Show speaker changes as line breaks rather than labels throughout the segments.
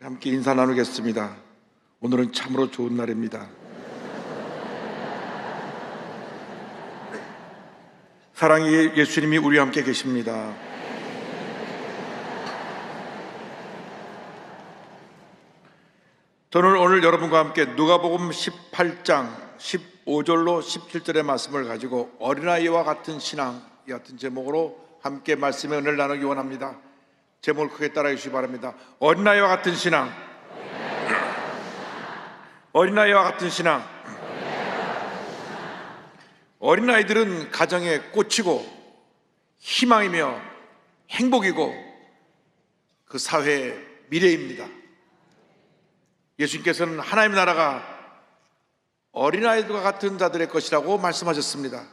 함께 인사 나누겠습니다. 오늘은 참으로 좋은 날입니다. 사랑의 예수님이 우리와 함께 계십니다. 저는 오늘 여러분과 함께 누가복음 18장 15절로 17절의 말씀을 가지고 어린아이와 같은 신앙, 이 같은 제목으로 함께 말씀의 은혜를 나누기 원합니다. 제목을 크게 따라해 주시기 바랍니다. 어린아이와 같은 신앙. 어린아이와 같은 신앙. 어린아이들은 가정의 꽃이고 희망이며 행복이고 그 사회의 미래입니다. 예수님께서는 하나님의 나라가 어린아이들과 같은 자들의 것이라고 말씀하셨습니다.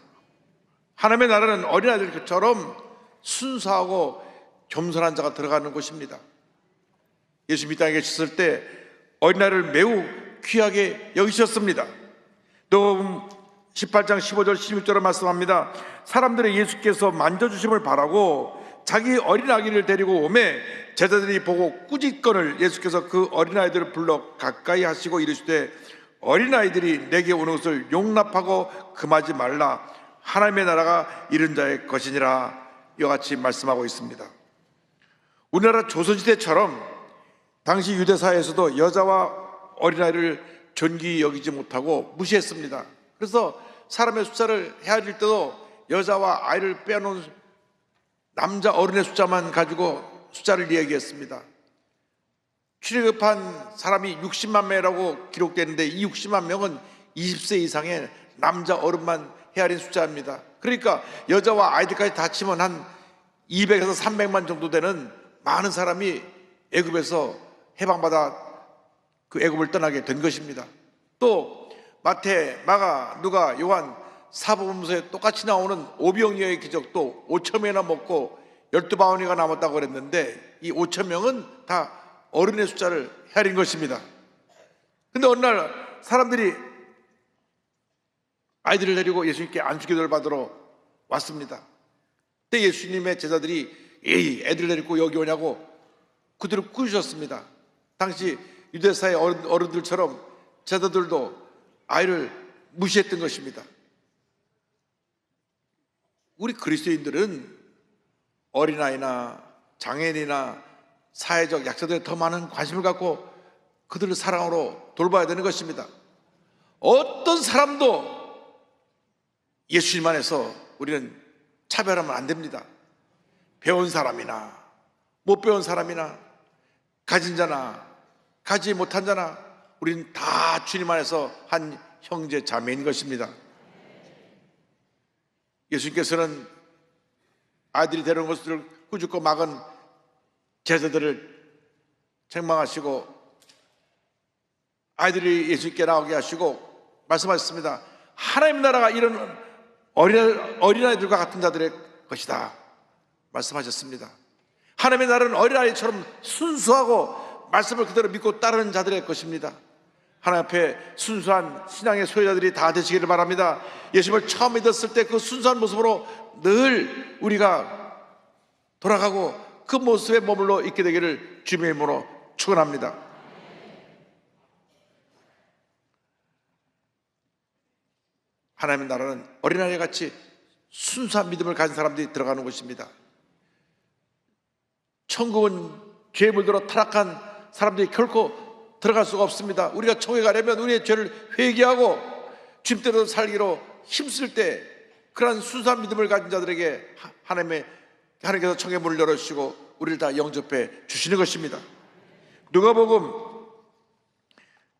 하나님의 나라는 어린아이들처럼 순수하고 겸손한 자가 들어가는 곳입니다. 예수님이 땅에 계셨을 때 어린아이를 매우 귀하게 여기셨습니다. 누가복음 18장 15절 16절을 말씀합니다. 사람들이 예수께서 만져주심을 바라고 자기 어린아기를 데리고 오매 제자들이 보고 꾸짖거늘 예수께서 그 어린아이들을 불러 가까이 하시고 이르시되 어린아이들이 내게 오는 것을 용납하고 금하지 말라. 하나님의 나라가 이런 자의 것이니라. 이와 같이 말씀하고 있습니다. 우리나라 조선시대처럼 당시 유대사회에서도 여자와 어린아이를 존귀히 여기지 못하고 무시했습니다. 그래서 사람의 숫자를 헤아릴 때도 여자와 아이를 빼놓은 남자 어른의 숫자만 가지고 숫자를 이야기했습니다. 출애굽한 사람이 60만 명이라고 기록되는데 이 60만 명은 20세 이상의 남자 어른만 헤아린 숫자입니다. 그러니까 여자와 아이들까지 다 치면 한 200에서 300만 정도 되는 많은 사람이 애굽에서 해방받아 그 애굽을 떠나게 된 것입니다. 또 마태, 마가, 누가, 요한 사복음서에 똑같이 나오는 오병이어의 기적도 5천 명이나 먹고 12바구니가 남았다고 그랬는데 이 5천 명은 다 어른의 숫자를 헤아린 것입니다. 근데 어느 날 사람들이 아이들을 데리고 예수님께 안수기도를 받으러 왔습니다. 그때 예수님의 제자들이 에이, 애들 데리고 여기 오냐고 그들을 꾸짖었습니다. 당시 유대사의 어른들처럼 제자들도 아이를 무시했던 것입니다. 우리 그리스도인들은 어린아이나 장애인이나 사회적 약자들에 더 많은 관심을 갖고 그들을 사랑으로 돌봐야 되는 것입니다. 어떤 사람도 예수님 안에서 우리는 차별하면 안 됩니다. 배운 사람이나 못 배운 사람이나 가진 자나 가지 못한 자나 우리는 다 주님 안에서 한 형제 자매인 것입니다. 예수님께서는 아이들이 데려온 것을 꾸짖고 막은 제자들을 책망하시고 아이들이 예수님께 나오게 하시고 말씀하셨습니다. 하나님 나라가 이런 어린아이들과 같은 자들의 것이다 말씀하셨습니다. 하나님의 나라는 어린아이처럼 순수하고 말씀을 그대로 믿고 따르는 자들의 것입니다. 하나님 앞에 순수한 신앙의 소유자들이 다 되시기를 바랍니다. 예수님을 처음 믿었을 때 그 순수한 모습으로 늘 우리가 돌아가고 그 모습에 머물러 있게 되기를 주님의 이름으로 축원합니다. 하나님의 나라는 어린아이 같이 순수한 믿음을 가진 사람들이 들어가는 곳입니다. 천국은 죄에 물들어 타락한 사람들이 결코 들어갈 수가 없습니다. 우리가 천국에 가려면 우리의 죄를 회개하고 주님대로 살기로 힘쓸 때 그러한 순수한 믿음을 가진 자들에게 하나님께서 천국의 문을 열어주시고 우리를 다 영접해 주시는 것입니다. 누가복음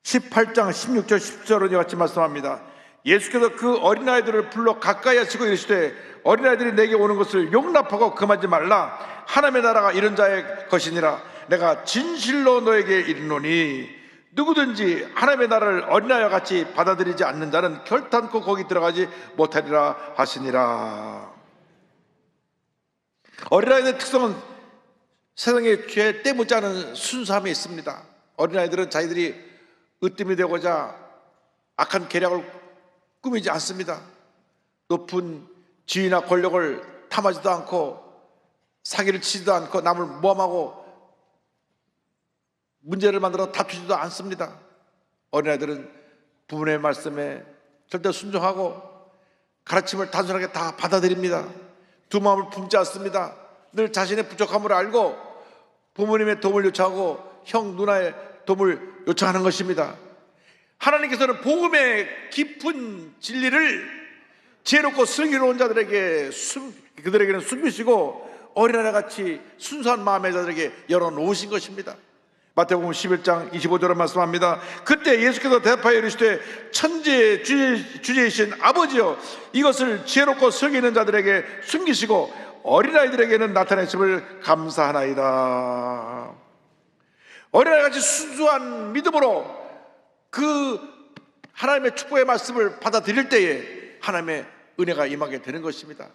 18장 16절 17절은 이와 같이 말씀합니다. 예수께서 그 어린아이들을 불러 가까이 하시고 이르시되 어린아이들이 내게 오는 것을 용납하고 금하지 말라. 하나님의 나라가 이런 자의 것이니라. 내가 진실로 너에게 이르노니 누구든지 하나님의 나라를 어린아이와 같이 받아들이지 않는 자는 결단코 거기 들어가지 못하리라 하시니라. 어린아이들의 특성은 세상의 죄에 때묻지 않은 순수함이 있습니다. 어린아이들은 자기들이 으뜸이 되고자 악한 계략을 꾸미지 않습니다. 높은 지위나 권력을 탐하지도 않고 사기를 치지도 않고 남을 모함하고 문제를 만들어 다투지도 않습니다. 어린아이들은 부모의 말씀에 절대 순종하고 가르침을 단순하게 다 받아들입니다. 두 마음을 품지 않습니다. 늘 자신의 부족함을 알고 부모님의 도움을 요청하고 형 누나의 도움을 요청하는 것입니다. 하나님께서는 복음의 깊은 진리를 지혜롭고 슬기로운 자들에게 그들에게는 숨기시고 어린아이같이 순수한 마음의 자들에게 열어놓으신 것입니다. 마태복음 11장 25절을 말씀합니다. 그때 예수께서 대답하여 이르시되 천지의 주제이신 아버지여, 이것을 지혜롭고 슬기 있는 자들에게 숨기시고 어린아이들에게는 나타내심을 감사하나이다. 어린아이같이 순수한 믿음으로 그 하나님의 축복의 말씀을 받아들일 때에 하나님의 은혜가 임하게 되는 것입니다.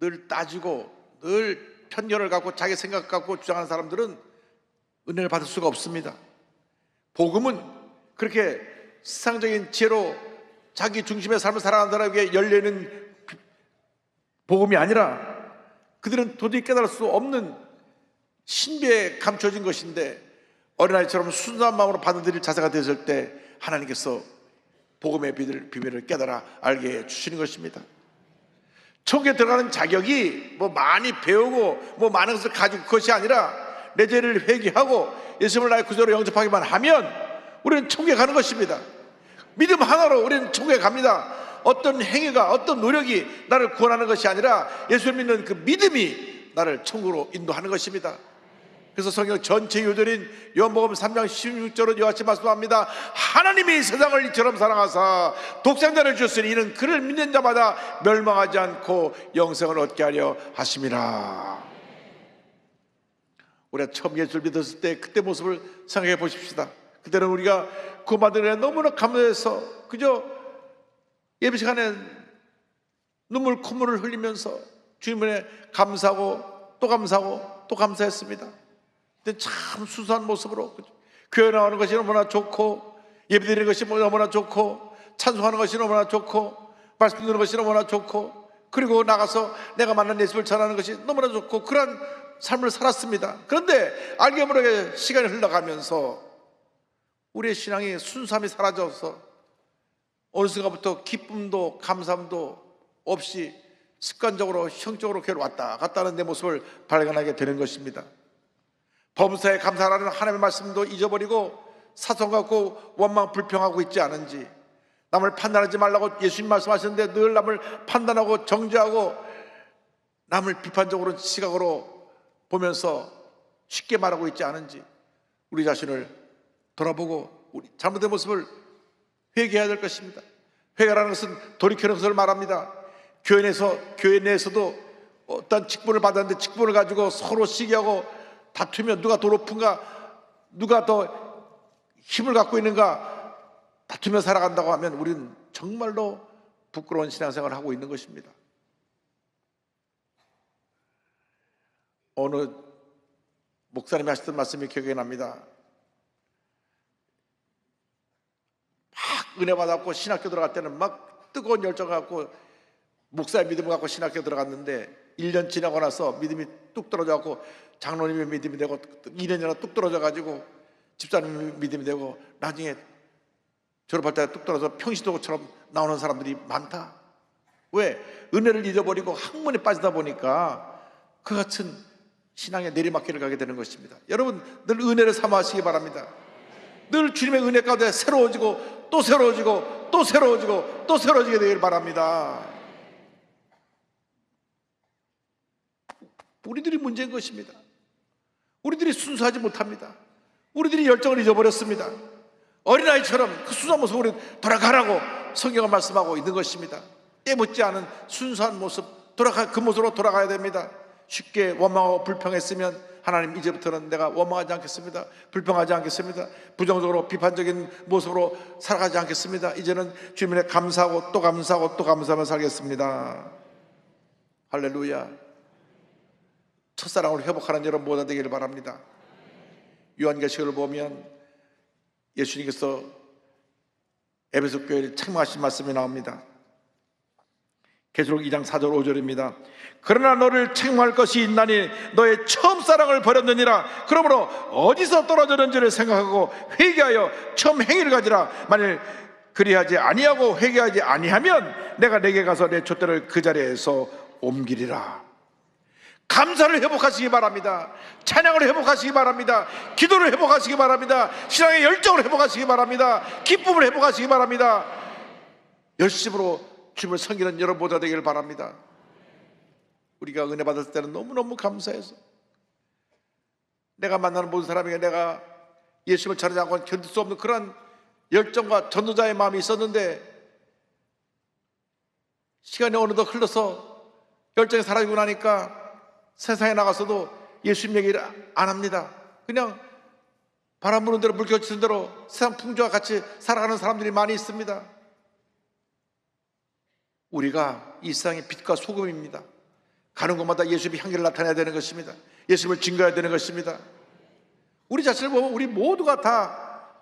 늘 따지고 늘 편견을 갖고 자기 생각 갖고 주장하는 사람들은 은혜를 받을 수가 없습니다. 복음은 그렇게 세상적인 지혜로 자기 중심의 삶을 살아가는 사람에게 열리는 복음이 아니라 그들은 도저히 깨달을 수 없는 신비에 감춰진 것인데, 어린아이처럼 순수한 마음으로 받아들일 자세가 되었을 때 하나님께서 복음의 비밀을 깨달아 알게 해주시는 것입니다. 천국에 들어가는 자격이 뭐 많이 배우고 뭐 많은 것을 가지고 그것이 아니라 내 죄를 회개하고 예수님을 나의 구주로 영접하기만 하면 우리는 천국에 가는 것입니다. 믿음 하나로 우리는 천국에 갑니다. 어떤 행위가 어떤 노력이 나를 구원하는 것이 아니라 예수를 믿는 그 믿음이 나를 천국으로 인도하는 것입니다. 그래서 성경 전체 요절인 요한복음 3장 16절은 이와 같이 말씀합니다. 하나님이 세상을 이처럼 사랑하사 독생자를 주셨으니 이는 그를 믿는 자마다 멸망하지 않고 영생을 얻게 하려 하심이라. 우리가 처음 예수를 믿었을 때 그때 모습을 생각해 보십시다. 그때는 우리가 구원받은 은혜에 너무나 감사해서 그저 예배 시간에 눈물 콧물을 흘리면서 주님의 감사하고 또 감사하고 또 감사했습니다. 근데 참 수수한 모습으로 교회 나오는 것이 너무나 좋고 예배드리는 것이 너무나 좋고 찬송하는 것이 너무나 좋고 말씀 듣는 것이 너무나 좋고 그리고 나가서 내가 만난 예수를 전하는 것이 너무나 좋고 그런 삶을 살았습니다. 그런데 알게 모르게 시간이 흘러가면서 우리의 신앙이 순수함이 사라져서 어느 순간부터 기쁨도 감사함도 없이 습관적으로 형적으로 교회를 왔다 갔다 하는 내 모습을 발견하게 되는 것입니다. 범사에 감사하라는 하나님의 말씀도 잊어버리고 사성 갖고 원망 불평하고 있지 않은지, 남을 판단하지 말라고 예수님 말씀하셨는데 늘 남을 판단하고 정죄하고 남을 비판적으로 시각으로 보면서 쉽게 말하고 있지 않은지 우리 자신을 돌아보고 우리 잘못된 모습을 회개해야 될 것입니다. 회개라는 것은 돌이키는 것을 말합니다. 교회 내에서도 어떤 직분을 받았는데 직분을 가지고 서로 시기하고 다투면 누가 더 높은가, 누가 더 힘을 갖고 있는가 다투며 살아간다고 하면 우리는 정말로 부끄러운 신앙생활을 하고 있는 것입니다. 어느 목사님이 하셨던 말씀이 기억이 납니다. 막 은혜 받았고 신학교 들어갈 때는 막 뜨거운 열정을 갖고 목사의 믿음을 갖고 신학교 들어갔는데 1년 지나고 나서 믿음이 뚝 떨어져갖고 장로님의 믿음이 되고 2년 지나 뚝 떨어져가지고 집사님의 믿음이 되고 나중에 졸업할 때 뚝 떨어져 평시도처럼 나오는 사람들이 많다. 왜? 은혜를 잊어버리고 학문에 빠지다 보니까 그 같은 신앙의 내리막길을 가게 되는 것입니다. 여러분 늘 은혜를 사모하시기 바랍니다. 늘 주님의 은혜 가운데 새로워지고 또 새로워지고 또 새로워지고 또 새로워지게 되길 바랍니다. 우리들이 문제인 것입니다. 우리들이 순수하지 못합니다. 우리들이 열정을 잊어버렸습니다. 어린아이처럼 그 순수한 모습으로 돌아가라고 성경은 말씀하고 있는 것입니다. 때 묻지 않은 순수한 모습, 그 모습으로 돌아가야 됩니다. 쉽게 원망하고 불평했으면 하나님 이제부터는 내가 원망하지 않겠습니다. 불평하지 않겠습니다. 부정적으로 비판적인 모습으로 살아가지 않겠습니다. 이제는 주님의 감사하고 또 감사하고 또 감사하며 살겠습니다. 할렐루야. 첫사랑으로 회복하는 여러분 모두 되기를 바랍니다. 요한계시록을 보면 예수님께서 에베소 교회를 책망하신 말씀이 나옵니다. 계시록 2장 4절 5절입니다. 그러나 너를 책망할 것이 있나니 너의 처음 사랑을 버렸느니라. 그러므로 어디서 떨어졌는지를 생각하고 회개하여 처음 행위를 가지라. 만일 그리하지 아니하고 회개하지 아니하면 내가 내게 가서 내 촛대를 그 자리에서 옮기리라. 감사를 회복하시기 바랍니다. 찬양을 회복하시기 바랍니다. 기도를 회복하시기 바랍니다. 신앙의 열정을 회복하시기 바랍니다. 기쁨을 회복하시기 바랍니다. 열심으로 주님을 섬기는 여러분보다 되기를 바랍니다. 우리가 은혜 받았을 때는 너무너무 감사해서, 내가 만나는 모든 사람에게 내가 예수님을 전하지 않고는 견딜 수 없는 그런 열정과 전도자의 마음이 있었는데, 시간이 어느덧 흘러서 열정이 사라지고 나니까 세상에 나가서도 예수님 얘기를 안 합니다. 그냥 바람 부는 대로 물결 치는 대로 세상 풍조와 같이 살아가는 사람들이 많이 있습니다. 우리가 이 세상의 빛과 소금입니다. 가는 곳마다 예수님의 향기를 나타내야 되는 것입니다. 예수님을 증거해야 되는 것입니다. 우리 자신을 보면 우리 모두가 다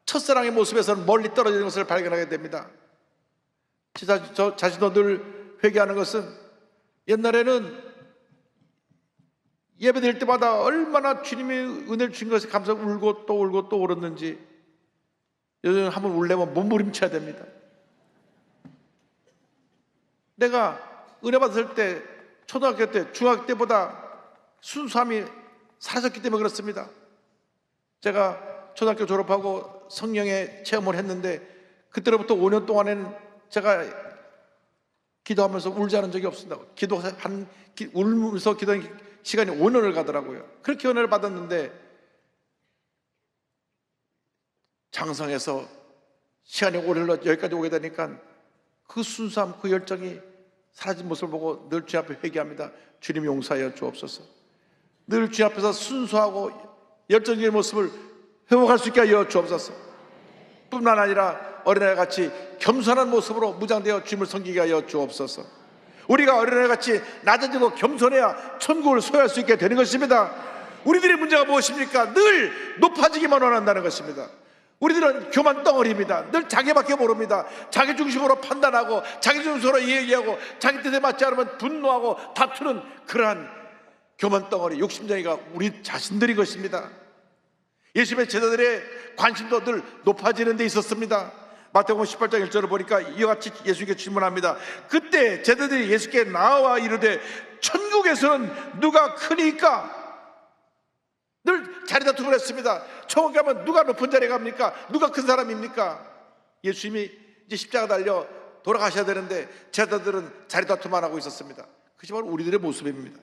첫사랑의 모습에서는 멀리 떨어지는 것을 발견하게 됩니다. 저 자신도 늘 회개하는 것은, 옛날에는 예배 드릴 때마다 얼마나 주님의 은혜를 주신 것에 감사하고 울고 또 울었는지, 요즘 한번 울려면 몸부림쳐야 됩니다. 내가 은혜 받았을 때, 초등학교 때, 중학교 때보다 순수함이 사라졌기 때문에 그렇습니다. 제가 초등학교 졸업하고 성령의 체험을 했는데, 그때로부터 5년 동안에는 제가 기도하면서 울지 않은 적이 없습니다. 울면서 기도하는 시간이 5년을 가더라고요. 그렇게 은혜를 받았는데, 장성해서 시간이 오래 흘러 여기까지 오게 되니까 그 순수함, 그 열정이 사라진 모습을 보고 늘 주님 앞에 회개합니다. 주님 용서하여 주옵소서. 늘 주님 앞에서 순수하고 열정적인 모습을 회복할 수 있게 하여 주옵소서. 뿐만 아니라 어린아이같이 겸손한 모습으로 무장되어 주님을 섬기게 하여 주옵소서. 우리가 어린아이같이 낮아지고 겸손해야 천국을 소유할 수 있게 되는 것입니다. 우리들의 문제가 무엇입니까? 늘 높아지기만 원한다는 것입니다. 우리들은 교만 덩어리입니다. 늘 자기밖에 모릅니다. 자기 중심으로 판단하고 자기 중심으로 얘기하고 자기 뜻에 맞지 않으면 분노하고 다투는 그러한 교만 덩어리, 욕심쟁이가 우리 자신들인 것입니다. 예수님의 제자들의 관심도 늘 높아지는 데 있었습니다. 마태복음 18장 1절을 보니까 이와 같이 예수께 질문합니다. 그때 제자들이 예수께 나와 이르되 천국에서는 누가 크니까? 늘 자리 다툼을 했습니다. 천국에 가면 누가 높은 자리에 갑니까? 누가 큰 사람입니까? 예수님이 이제 십자가 달려 돌아가셔야 되는데 제자들은 자리 다툼만 하고 있었습니다. 그것이 바로 우리들의 모습입니다.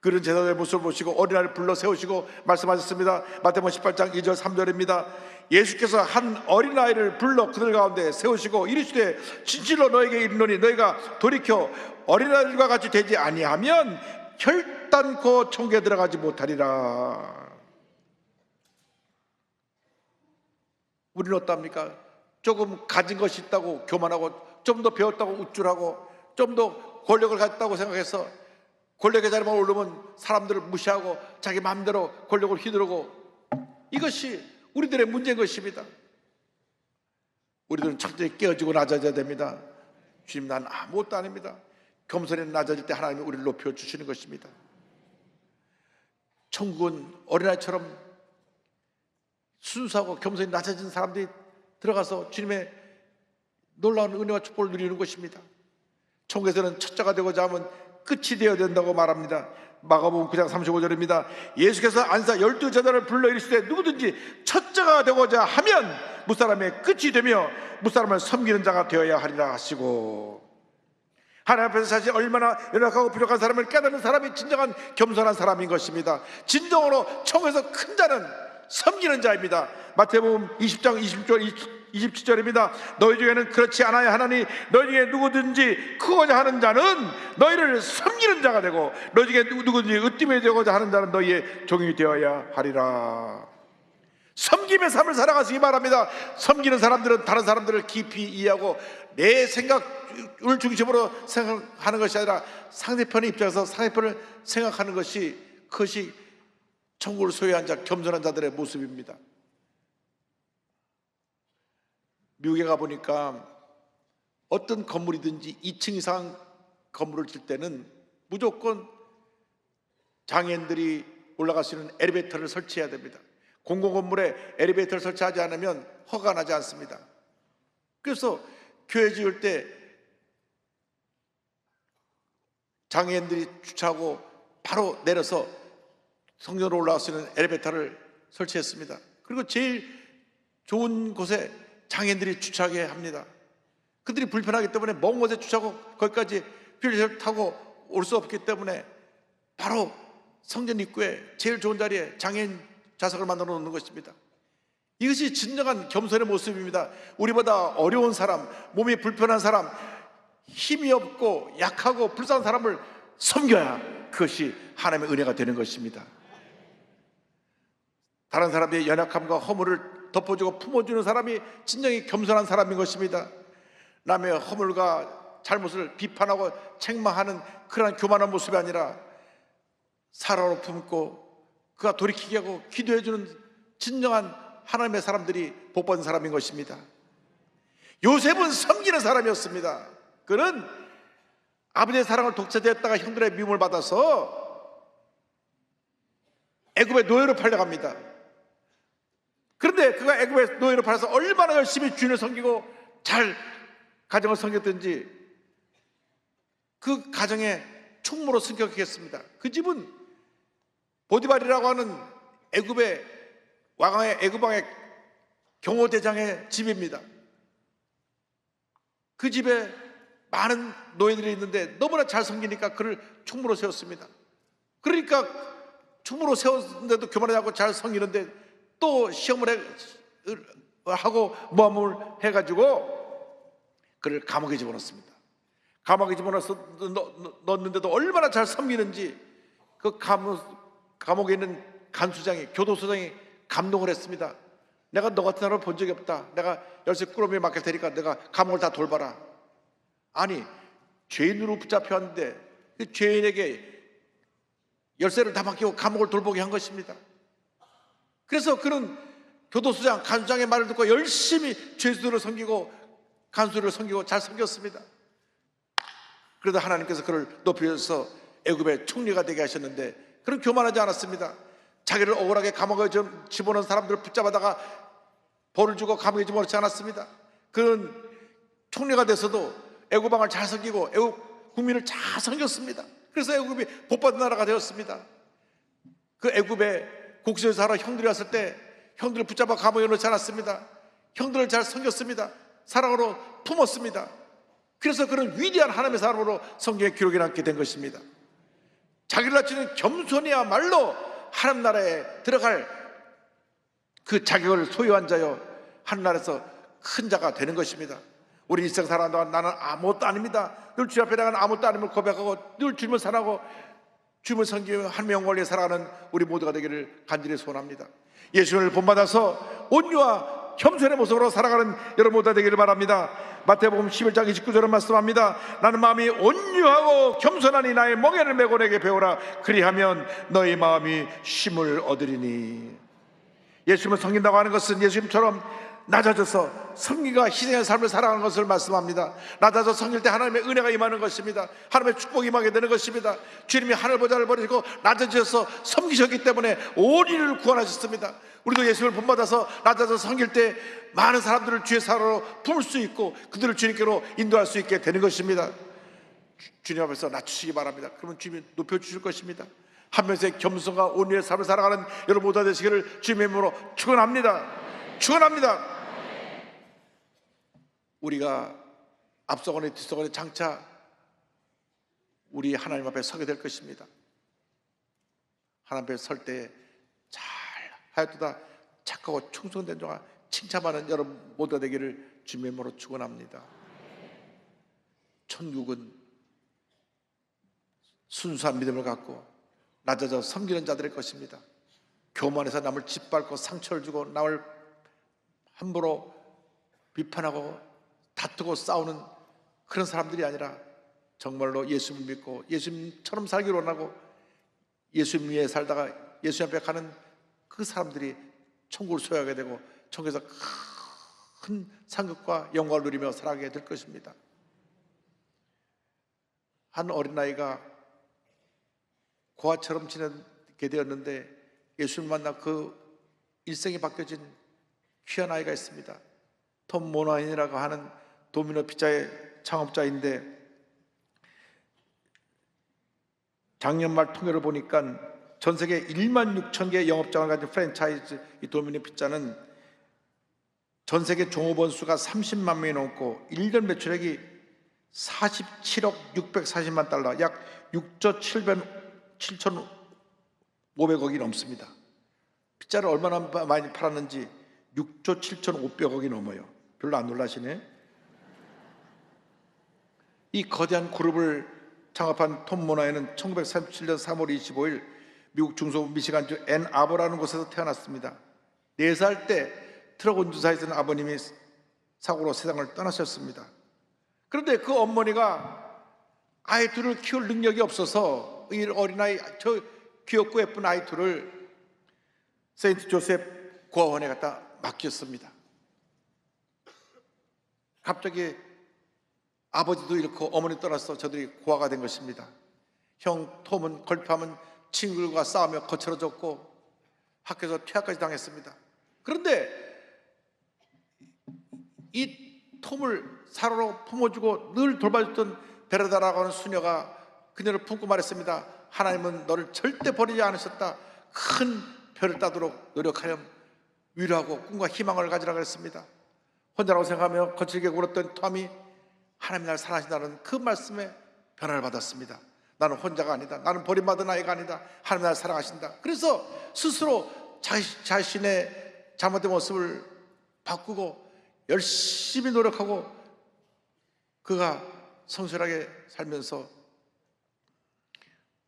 그런 제자들의 모습을 보시고 어린아이를 불러 세우시고 말씀하셨습니다. 마태복음 18장 2절 3절입니다. 예수께서 한 어린아이를 불러 그들 가운데 세우시고 이르시되 진실로 너에게 이르노니 너희가 돌이켜 어린아이들과 같이 되지 아니하면 결단코 천국에 들어가지 못하리라. 우리는 어떻습니까? 조금 가진 것이 있다고 교만하고, 좀 더 배웠다고 우쭐하고, 좀 더 권력을 갖다고 생각해서 권력의 자리만 오르면 사람들을 무시하고 자기 마음대로 권력을 휘두르고, 이것이 우리들의 문제인 것입니다. 우리들은 철저히 깨어지고 낮아져야 됩니다. 주님, 난 아무것도 아닙니다. 겸손히 낮아질 때 하나님이 우리를 높여주시는 것입니다. 천국은 어린아이처럼 순수하고 겸손히 낮아진 사람들이 들어가서 주님의 놀라운 은혜와 축복을 누리는 것입니다. 천국에서는 첫자가 되고자 하면 끝이 되어야 된다고 말합니다. 마가복음 9장 35절입니다. 예수께서 안사 12제자를 불러 이르시되 누구든지 첫자가 되고자 하면 무사람의 끝이 되며 무사람을 섬기는 자가 되어야 하리라 하시고, 하나님 앞에서 자신이 얼마나 연약하고 부족한 사람을 깨닫는 사람이 진정한 겸손한 사람인 것입니다. 진정으로 천국에서 큰 자는 섬기는 자입니다. 마태복음 20장 27절입니다. 너희 중에는 그렇지 않아야 하나니 너희 중에 누구든지 크고자 하는 자는 너희를 섬기는 자가 되고 너희 중에 누구든지 으뜸이 되고자 하는 자는 너희의 종이 되어야 하리라. 섬김의 삶을 살아가시기 바랍니다. 섬기는 사람들은 다른 사람들을 깊이 이해하고 내 생각을 중심으로 생각하는 것이 아니라 상대편의 입장에서 상대편을 생각하는 것이, 그것이 천국을 소유한 자, 겸손한 자들의 모습입니다. 미국에 가보니까 어떤 건물이든지 2층 이상 건물을 질 때는 무조건 장애인들이 올라갈 수 있는 엘리베이터를 설치해야 됩니다. 공공건물에 엘리베이터를 설치하지 않으면 허가가 나지 않습니다. 그래서 교회 지을 때 장애인들이 주차하고 바로 내려서 성전으로 올라갈 수 있는 엘리베이터를 설치했습니다. 그리고 제일 좋은 곳에 장애인들이 주차하게 합니다. 그들이 불편하기 때문에 먼 곳에 주차하고 거기까지 필요를 타고 올 수 없기 때문에 바로 성전 입구에 제일 좋은 자리에 장애인 좌석을 만들어 놓는 것입니다. 이것이 진정한 겸손의 모습입니다. 우리보다 어려운 사람, 몸이 불편한 사람, 힘이 없고 약하고 불쌍한 사람을 섬겨야 그것이 하나님의 은혜가 되는 것입니다. 다른 사람의 연약함과 허물을 덮어주고 품어주는 사람이 진정히 겸손한 사람인 것입니다. 남의 허물과 잘못을 비판하고 책망하는 그러한 교만한 모습이 아니라 사랑으로 품고 그가 돌이키게 하고 기도해주는 진정한 하나님의 사람들이 복받은 사람인 것입니다. 요셉은 섬기는 사람이었습니다. 그는 아버지의 사랑을 독차지했다가 형들의 미움을 받아서 애굽의 노예로 팔려갑니다. 그런데 그가 애굽의 노예로 팔려서 얼마나 열심히 주인을 섬기고 잘 가정을 섬겼든지 그 가정에 총무로 승격했습니다. 그 집은 보디발이라고 하는 애굽의 애굽 왕의 경호대장의 집입니다. 그 집에 많은 노예들이 있는데 너무나 잘 섬기니까 그를 총무로 세웠습니다. 그러니까 총무로 세웠는데도 교만하지 않고 잘 섬기는데 또 시험을 하고 모함을 해가지고 그를 감옥에 집어넣습니다. 감옥에 집어넣어서 넣었는데도 얼마나 잘 섬기는지 그 감옥에 있는 간수장이, 교도소장이 감동을 했습니다. 내가 너 같은 사람을 본 적이 없다. 내가 열쇠 꾸러미에 맡길 테니까 내가 감옥을 다 돌봐라. 아니, 죄인으로 붙잡혀 왔는데 그 죄인에게 열쇠를 다 맡기고 감옥을 돌보게 한 것입니다. 그래서 그는 교도소장, 간수장의 말을 듣고 열심히 죄수들을 섬기고 간수를 섬기고 잘 섬겼습니다. 그러다 하나님께서 그를 높여서 애굽의 총리가 되게 하셨는데 그는 교만하지 않았습니다. 자기를 억울하게 감옥에 집어넣은 사람들을 붙잡아다가 벌을 주고 감옥에 집어넣지 않았습니다. 그는 총리가 돼서도 애굽 왕을 잘 섬기고 애굽 국민을 잘 섬겼습니다. 그래서 애굽이 복받은 나라가 되었습니다. 그 애굽의 곡수에 살아 형들이 왔을 때 형들을 붙잡아 감옥에 넣지 않았습니다. 형들을 잘 섬겼습니다. 사랑으로 품었습니다. 그래서 그는 위대한 하나님의 사람으로 성경에 기록이 남게 된 것입니다. 자기를 낮추는 겸손이야말로 하나님 나라에 들어갈 그 자격을 소유한 자요 하늘나라에서 큰 자가 되는 것입니다. 우리 일생 살아가는 동안 나는 아무것도 아닙니다. 늘 주님 앞에 나가는 아무것도 아님을 고백하고 늘 주님을 사랑하고 주님을 섬기며 하나님의 영광을 위해 살아가는 우리 모두가 되기를 간절히 소원합니다. 예수님을 본받아서 온유와 겸손의 모습으로 살아가는 여러분 모두가 되기를 바랍니다. 마태복음 11장 29절은 말씀합니다. 나는 마음이 온유하고 겸손하니 나의 멍에를 메고 내게 배우라. 그리하면 너희 마음이 쉼을 얻으리니. 예수님을 섬긴다고 하는 것은 예수님처럼 낮아져서 섬기가 희생의 삶을 살아가는 것을 말씀합니다. 낮아져 섬길 때 하나님의 은혜가 임하는 것입니다. 하나님의 축복이 임하게 되는 것입니다. 주님이 하늘 보좌를 버리시고 낮아져서 섬기셨기 때문에 온 인류를 구원하셨습니다. 우리도 예수님을 본받아서 낮아져 섬길 때 많은 사람들을 주의 사랑으로 품을 수 있고 그들을 주님께로 인도할 수 있게 되는 것입니다. 주님 앞에서 낮추시기 바랍니다. 그러면 주님이 높여주실 것입니다. 한 면의 겸손과 온유의 삶을 살아가는 여러분 모두가 되시기를 주님의 이름으로 축원합니다. 축원합니다. 우리가 앞서거나 뒤서거나 장차 우리 하나님 앞에 서게 될 것입니다. 하나님 앞에 설 때 잘 하였도다 착하고 충성된 자가 칭찬하는 여러분 모두가 되기를 주님의 이름으로 축원합니다. 천국은 순수한 믿음을 갖고 낮아져 섬기는 자들의 것입니다. 교만해서 남을 짓밟고 상처를 주고 남을 함부로 비판하고 다투고 싸우는 그런 사람들이 아니라 정말로 예수님을 믿고 예수님처럼 살기를 원하고 예수님 위에 살다가 예수님 앞에 가는 그 사람들이 천국을 소유하게 되고 천국에서 큰 상급과 영광을 누리며 살아가게 될 것입니다. 한 어린아이가 고아처럼 지내게 되었는데 예수를 만나 그 일생이 바뀌어진 귀한 아이가 있습니다. 톰 모나인이라고 하는 도미노 피자의 창업자인데, 작년 말 통계를 보니까 전 세계 1만 6천 개의 영업장을 가진 프랜차이즈 이 도미노 피자는 전 세계 종업원 수가 30만 명이 넘고 1년 매출액이 47억 640만 달러, 약 6조 7,500억이 넘습니다. 피자를 얼마나 많이 팔았는지 6조 7,500억이 넘어요. 별로 안 놀라시네. 이 거대한 그룹을 창업한 톰 모나이는 1937년 3월 25일 미국 중서부 미시간주 앤 아버라는 곳에서 태어났습니다. 4살 때 트럭 운전사에 는 아버님이 사고로 세상을 떠나셨습니다. 그런데 그 어머니가 아이 둘을 키울 능력이 없어서 이 어린아이, 저 귀엽고 예쁜 아이 둘을 세인트 조셉 고아원에 갖다 맡겼습니다. 갑자기 아버지도 잃고 어머니 떠나서 저들이 고아가 된 것입니다. 형 톰은 걸핏하면 친구들과 싸우며 거칠어졌고 학교에서 퇴학까지 당했습니다. 그런데 이 톰을 사랑으로 품어주고 늘 돌봐줬던 베르다라고 하는 수녀가 그녀를 품고 말했습니다. 하나님은 너를 절대 버리지 않으셨다. 큰 별을 따도록 노력하렴. 위로하고 꿈과 희망을 가지라 그랬습니다. 혼자라고 생각하며 거칠게 굴었던 톰이 하나님 나를 사랑하신다는 그 말씀에 변화를 받았습니다. 나는 혼자가 아니다. 나는 버림받은 아이가 아니다. 하나님 나를 사랑하신다. 그래서 스스로 자신의 잘못된 모습을 바꾸고 열심히 노력하고 그가 성실하게 살면서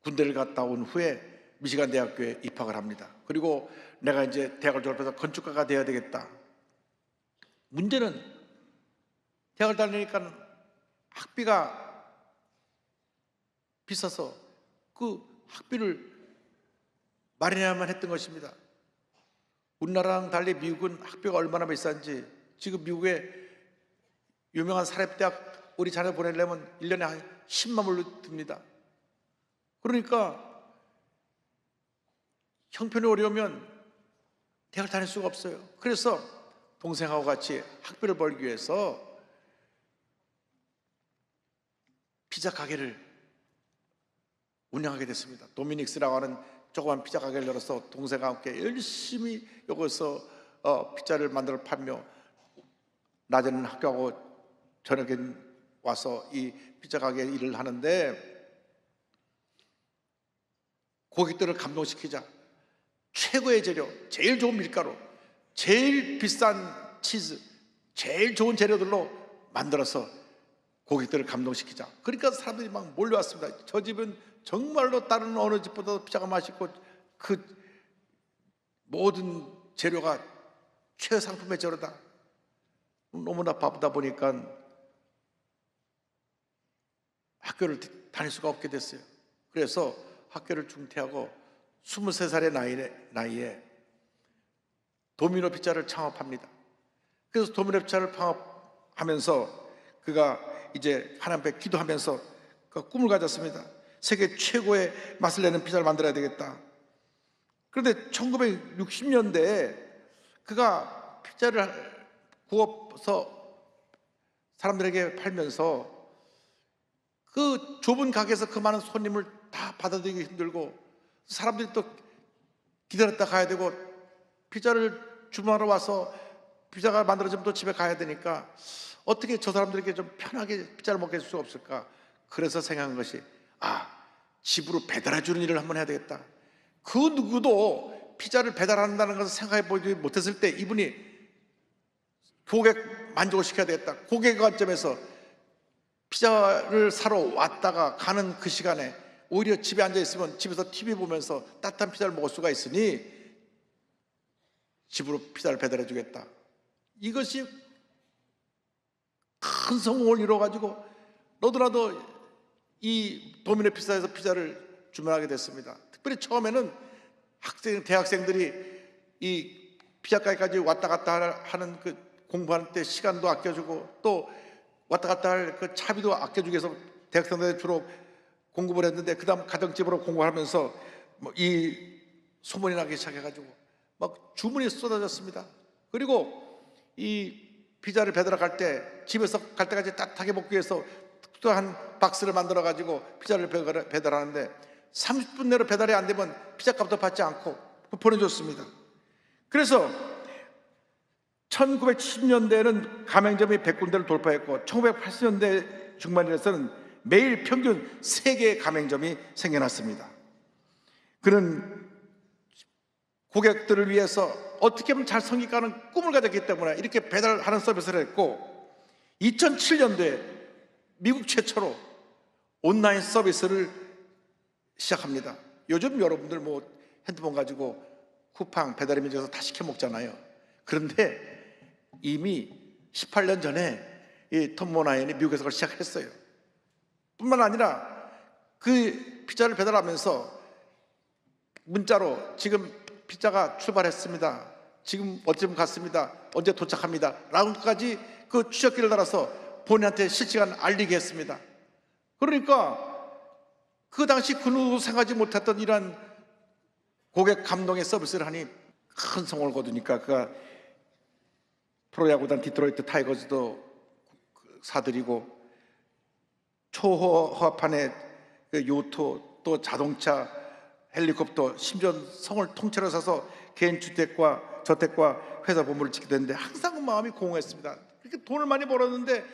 군대를 갔다 온 후에 미시간 대학교에 입학을 합니다. 그리고 내가 이제 대학을 졸업해서 건축가가 되어야 되겠다. 문제는 대학을 다니니까 학비가 비싸서 그 학비를 마련해야만 했던 것입니다. 우리나라랑 달리 미국은 학비가 얼마나 비싼지, 지금 미국의 유명한 사립대학 우리 자녀 보내려면 1년에 한 10만 불로 듭니다. 그러니까 형편이 어려우면 대학을 다닐 수가 없어요. 그래서 동생하고 같이 학비를 벌기 위해서 피자 가게를 운영하게 됐습니다. 도미닉스라고 하는 조그만 피자 가게를 열어서 동생과 함께 열심히 여기서 피자를 만들어 팔며 낮에는 학교하고 저녁엔 와서 이 피자 가게 일을 하는데, 고객들을 감동시키자 최고의 재료, 제일 좋은 밀가루, 제일 비싼 치즈, 제일 좋은 재료들로 만들어서 고객들을 감동시키자. 그러니까 사람들이 막 몰려왔습니다. 저 집은 정말로 다른 어느 집보다 피자가 맛있고 그 모든 재료가 최상품의 재료다. 너무나 바쁘다 보니까 학교를 다닐 수가 없게 됐어요. 그래서 학교를 중퇴하고 23살의 나이에 도미노 피자를 창업합니다. 그래서 도미노 피자를 창업하면서 그가 이제 하나님 앞에 기도하면서 그 꿈을 가졌습니다. 세계 최고의 맛을 내는 피자를 만들어야 되겠다. 그런데 1960년대에 그가 피자를 구워서 사람들에게 팔면서 그 좁은 가게에서 그 많은 손님을 다 받아들이기 힘들고 사람들이 또 기다렸다 가야 되고 피자를 주문하러 와서 피자가 만들어지면 또 집에 가야 되니까 어떻게 저 사람들에게 좀 편하게 피자를 먹게 해줄 수 없을까? 그래서 생각한 것이 집으로 배달해주는 일을 한번 해야 되겠다. 그 누구도 피자를 배달한다는 것을 생각해 보지 못했을 때 이분이 고객 만족을 시켜야 되겠다. 고객 관점에서 피자를 사러 왔다가 가는 그 시간에 오히려 집에 앉아 있으면 집에서 TV 보면서 따뜻한 피자를 먹을 수가 있으니 집으로 피자를 배달해 주겠다. 이것이 큰 성공을 이루어가지고 너도나도 이 도미노 피자에서 피자를 주문하게 됐습니다. 특별히 처음에는 대학생들이 이 피자가게까지 왔다 갔다 하는 그 공부할 때 시간도 아껴주고 또 왔다 갔다 할 그 차비도 아껴주기 위해서 대학생들이 주로 공급을 했는데 그 다음 가정집으로 공급하면서 이 소문이 나기 시작해가지고 막 주문이 쏟아졌습니다. 그리고 이 피자를 배달을 갈 때 집에서 갈 때까지 따뜻하게 먹기 위해서 또한 박스를 만들어 가지고 피자를 배달하는데 30분 내로 배달이 안 되면 피자값도 받지 않고 보내줬습니다. 그래서 1970년대에는 가맹점이 100군데를 돌파했고 1980년대 중반에서는 매일 평균 3개의 가맹점이 생겨났습니다. 그는 고객들을 위해서 어떻게 하면 잘 성립하는 꿈을 가졌기 때문에 이렇게 배달하는 서비스를 했고 2007년도에 미국 최초로 온라인 서비스를 시작합니다. 요즘 여러분들 뭐 핸드폰 가지고 쿠팡 배달의 민족에서 다 시켜 먹잖아요. 그런데 이미 18년 전에 이 톰 모나인이 미국에서 그걸 시작했어요. 뿐만 아니라 그 피자를 배달하면서 문자로 지금 피자가 출발했습니다. 지금 어쯤 갔습니다. 언제 도착합니다. 라운드까지 그 추적기를 달아서 본인한테 실시간 알리게 했습니다. 그러니까 그 당시 그 누구도 생각하지 못했던 이런 고객 감동의 서비스를 하니 큰 성공을 거두니까 그가 프로야구단 디트로이트 타이거즈도 사들이고 초호화판의 그 요트 또 자동차 헬리콥터 심지어 성을 통째로 사서 개인 주택과 저택과 회사 본부를 짓게 됐는데 항상 마음이 공허했습니다. 그렇게 돈을 많이 벌었는데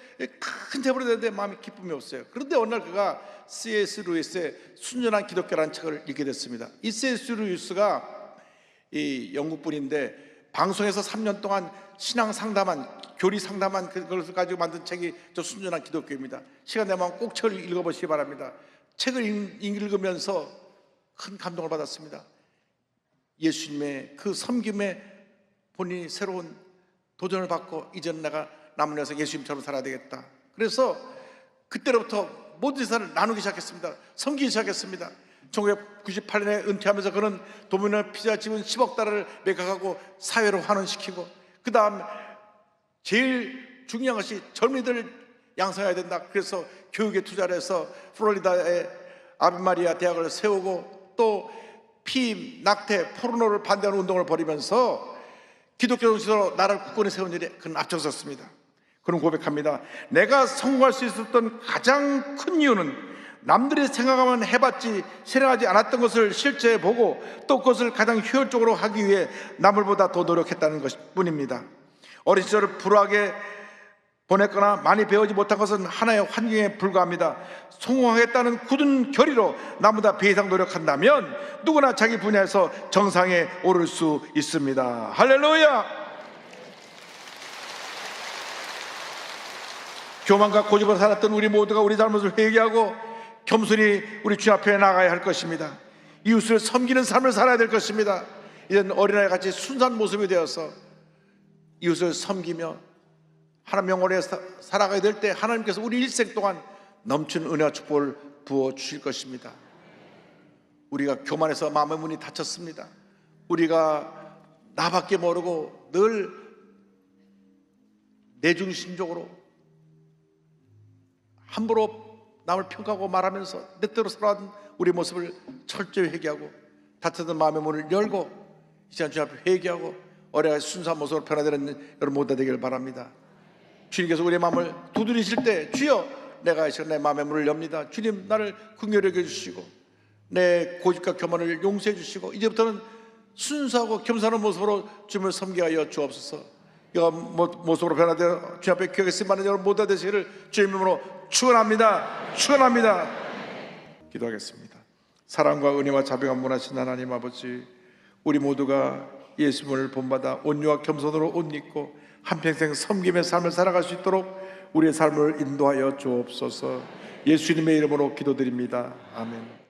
큰 재벌이 됐는데 마음이 기쁨이 없어요. 그런데 어느 날 그가 C.S. 루이스의 순전한 기독교라는 책을 읽게 됐습니다. 이 C.S. 루이스가 이 영국 분인데 방송에서 3년 동안 신앙 상담한 교리 상담한 그것을 가지고 만든 책이 저 순전한 기독교입니다. 시간 되면 꼭 책을 읽어보시기 바랍니다. 책을 읽으면서 큰 감동을 받았습니다. 예수님의 그 섬김에 본인이 새로운 도전을 받고 이제는 내가 남은 여생 예수님처럼 살아야 되겠다. 그래서 그때로부터 모든 재산을 나누기 시작했습니다. 섬기기 시작했습니다. 1998년에 은퇴하면서 그는 도미노 피자집은 10억 달러를 매각하고 사회로 환원시키고 그 다음 제일 중요한 것이 젊은이들을 양성해야 된다. 그래서 교육에 투자를 해서 플로리다의 아비마리아 대학을 세우고 또 피임, 낙태, 포르노를 반대하는 운동을 벌이면서 기독교 정신으로 나라를 굳건히 세운 일에 그는 앞장섰습니다. 그는 고백합니다. 내가 성공할 수 있었던 가장 큰 이유는 남들이 생각하면 해봤지 실행하지 않았던 것을 실제에 보고 또 그것을 가장 효율적으로 하기 위해 남들보다 더 노력했다는 것뿐입니다. 어린 시절을 불우하게 보냈거나 많이 배우지 못한 것은 하나의 환경에 불과합니다. 성공하겠다는 굳은 결의로 나보다 배 이상 노력한다면 누구나 자기 분야에서 정상에 오를 수 있습니다. 할렐루야! 교만과 고집으로 살았던 우리 모두가 우리 잘못을 회개하고 겸손히 우리 주님 앞에 나가야 할 것입니다. 이웃을 섬기는 삶을 살아야 될 것입니다. 이제는 어린아이 같이 순수한 모습이 되어서 이웃을 섬기며 하나님 영원에 살아가야 될 때 하나님께서 우리 일생 동안 넘치는 은혜와 축복을 부어 주실 것입니다. 우리가 교만해서 마음의 문이 닫혔습니다. 우리가 나밖에 모르고 늘 내중심적으로 함부로 남을 평가하고 말하면서 내 뜻대로 살아온 우리 모습을 철저히 회개하고 닫혔던 마음의 문을 열고 이 시간 주님 앞에 회개하고 어려운 순수한 모습으로 변화되는 여러분 모두 되기를 바랍니다. 주님께서 우리의 마음을 두드리실 때 주여 내가 이 시간 내 마음의 문을 엽니다. 주님 나를 긍휼히 여겨주시고 내 고집과 교만을 용서해 주시고 이제부터는 순수하고 겸손한 모습으로 주님을 섬기게 하여 주옵소서. 이와 모습으로 변화되어 주님 앞에 기억에 쓰임받는 여러분 모두 되시기를 주의 이름으로 축원합니다. 축원합니다. 기도하겠습니다. 사랑과 은혜와 자비가 무한하신 하나님 아버지, 우리 모두가 예수님을 본받아 온유와 겸손으로 옷 입고 한평생 섬김의 삶을 살아갈 수 있도록 우리의 삶을 인도하여 주옵소서. 예수님의 이름으로 기도드립니다. 아멘.